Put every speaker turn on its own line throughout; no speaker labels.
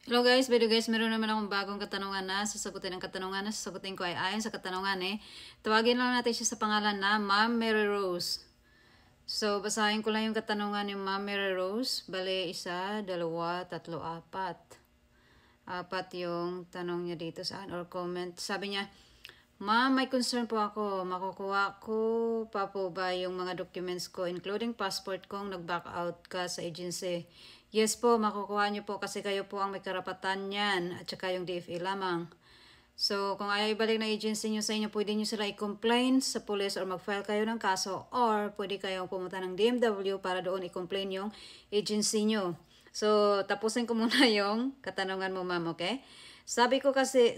Hello guys, meron naman akong bagong katanungan na sasagutin. Ang katanungan na sasagutin ko ay ayon sa katanungan tawagin lang natin siya sa pangalan na Ma'am Mary Rose. So, basahin ko lang yung katanungan ni Ma'am Mary Rose. Bale, 1, 2, 3, 4. Apat yung tanong niya dito sa or comment. Sabi niya, Ma'am, may concern po ako. Makukuha ko pa po ba yung mga documents ko, including passport kong nag-back out ka sa agency? Yes po, makukuha niyo po kasi kayo po ang may karapatan niyan at saka yung DFA lamang. So, kung ayaw ibalik ng agency nyo sa inyo, pwede nyo sila i-complain sa police or mag-file kayo ng kaso or pwede kayong pumunta ng DMW para doon i-complain yung agency nyo. So, tapusin ko muna yung katanungan mo, ma'am, okay? Sabi kasi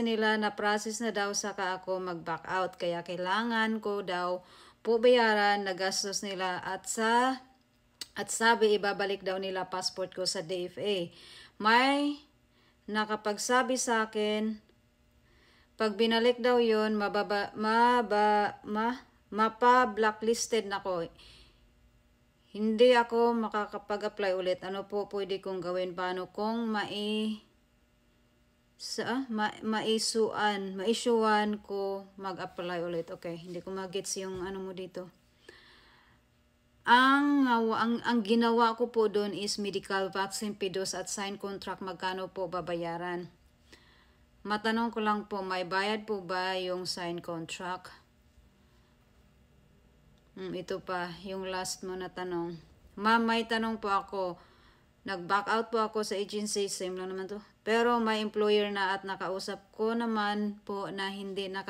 nila na process na daw saka ako mag-back out kaya kailangan ko daw po bayaran na gastos nila at sabi ibabalik daw nila passport ko sa DFA. May nakapagsabi sa akin pag binalik daw yun, mapa-blacklisted na ko. Hindi ako makakapag-apply ulit. Ano po pwede kong gawin? Paano kung maisuan ko mag-apply ulit? Okay, hindi ko mag-gets yung ano mo dito. Ang ginawa ko po doon is medical vaccine, PDOS at sign contract. Magkano po babayaran? Matanong ko lang po, may bayad po ba yung sign contract? Ito pa, yung last mo na tanong. Ma'am, may tanong po ako. Nag-back out po ako sa agency, same lang naman to. Pero may employer na at nakausap ko naman po na hindi na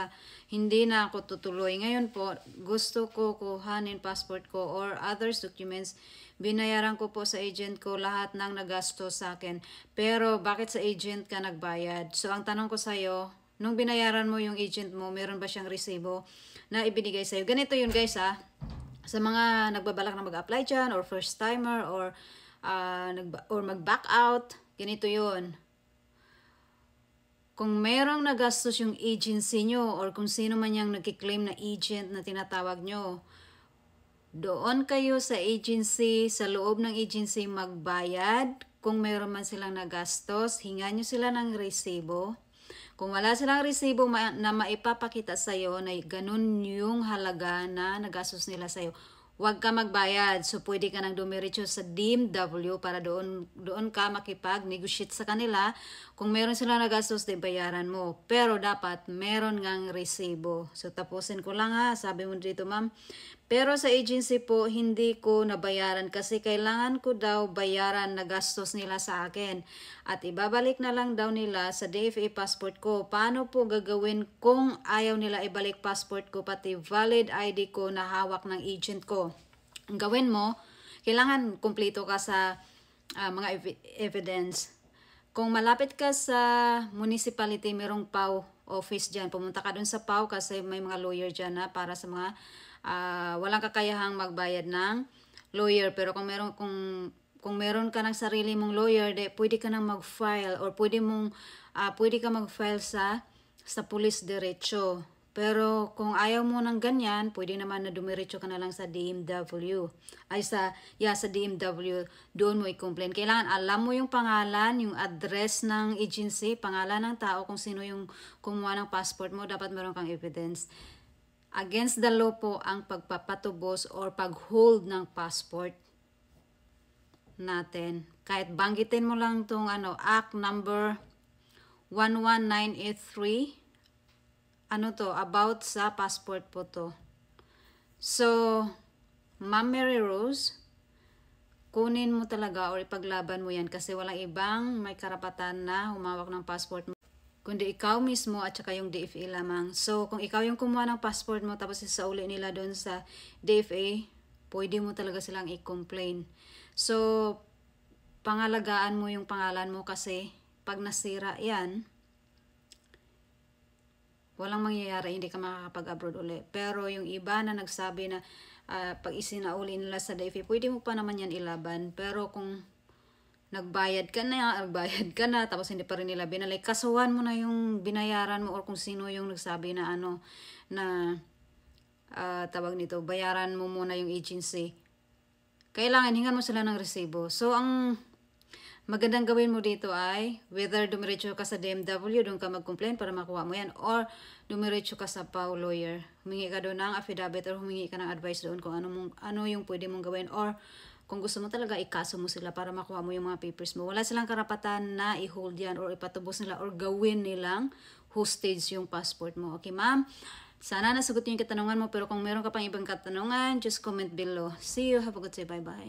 ako tutuloy. Ngayon po, gusto ko kuhanin passport ko or others documents. Binayaran ko po sa agent ko lahat ng nagasto sa akin. Pero bakit sa agent ka nagbayad? So ang tanong ko sa'yo, nung binayaran mo yung agent mo, meron ba siyang resibo na ibinigay sa'yo? Ganito yun guys ha. Sa mga nagbabalak na mag-apply dyan or first timer or mag-back out, ganito yun. Kung merong nagastos yung agency nyo or kung sino man yung nagkiklaim na agent na tinatawag nyo, doon kayo sa agency, sa loob ng agency magbayad. Kung meron man silang nagastos, hinga nyo sila ng resibo. Kung wala silang resibo na maipapakita sa'yo na ganun yung halaga na nagastos nila sa'yo, huwag ka magbayad. So, pwede ka nang dumiretso sa DMW para doon ka makipag-negotiate sa kanila. Kung meron sila nagastos, di bayaran mo. Pero dapat meron ngang resibo. So, tapusin ko lang ha. Sabi mo dito, ma'am. Pero sa agency po, hindi ko nabayaran kasi kailangan ko daw bayaran na gastos nila sa akin. At ibabalik na lang daw nila sa DFA passport ko. Paano po gagawin kung ayaw nila ibalik passport ko pati valid ID ko na hawak ng agent ko? Ang gawin mo, kailangan kumpleto ka sa mga evidence. Kung malapit ka sa municipality, merong PAW office dyan. Pumunta ka dun sa PAW kasi may mga lawyer dyan na para sa mga walang kakayahang magbayad ng lawyer. Pero kung meron ka ng sarili mong lawyer, pwede ka nang mag-file or pwede ka mag-file sa police diretso. Pero kung ayaw mo ng ganyan, pwede naman na dumiretso ka na lang sa DMW. Sa DMW, doon mo i-complain. Kailangan alam mo yung pangalan, yung address ng agency, pangalan ng tao, kung sino yung kumuha ng passport mo, dapat meron kang evidence. Against the law po ang pagpapatubos or pag-hold ng passport natin. Kahit banggitin mo lang itong Act number 11983, about sa passport po to. So, Ma'am Mary Rose, kunin mo talaga or ipaglaban mo yan kasi walang ibang may karapatan na humawak ng passport mo kundi ikaw mismo at saka yung DFA lamang. So, kung ikaw yung kumuha ng passport mo tapos isauli nila doon sa DFA, pwede mo talaga silang i-complain. So, pangalagaan mo yung pangalan mo kasi pag nasira yan, walang mangyayari, hindi ka makakapag-abroad ulit. Pero yung iba na nagsabi na pag isinauli nila sa DFA, pwede mo pa naman yan ilaban. Pero kung nagbayad ka na, tapos hindi pa rin nila binalik, kasuhan mo na yung binayaran mo or kung sino yung nagsabi na tawag nito, bayaran mo muna yung agency. Kailangan hingan mo sila ng resibo. So, ang magandang gawin mo dito ay whether dumiretso ka sa DMW, doon ka mag-complain para makuha mo yan, or dumiretso ka sa PAW lawyer. Humingi ka doon ng affidavit or humingi ka ng advice doon kung ano yung pwede mong gawin, or kung gusto mo talaga, ikaso mo sila para makuha mo yung mga papers mo. Wala silang karapatan na i-hold yan or ipatubos nila or gawin nilang hostage yung passport mo. Okay, ma'am? Sana nasagot yung katanungan mo, pero kung meron ka pang ibang katanungan, just comment below. See you. Have a good day. Bye-bye.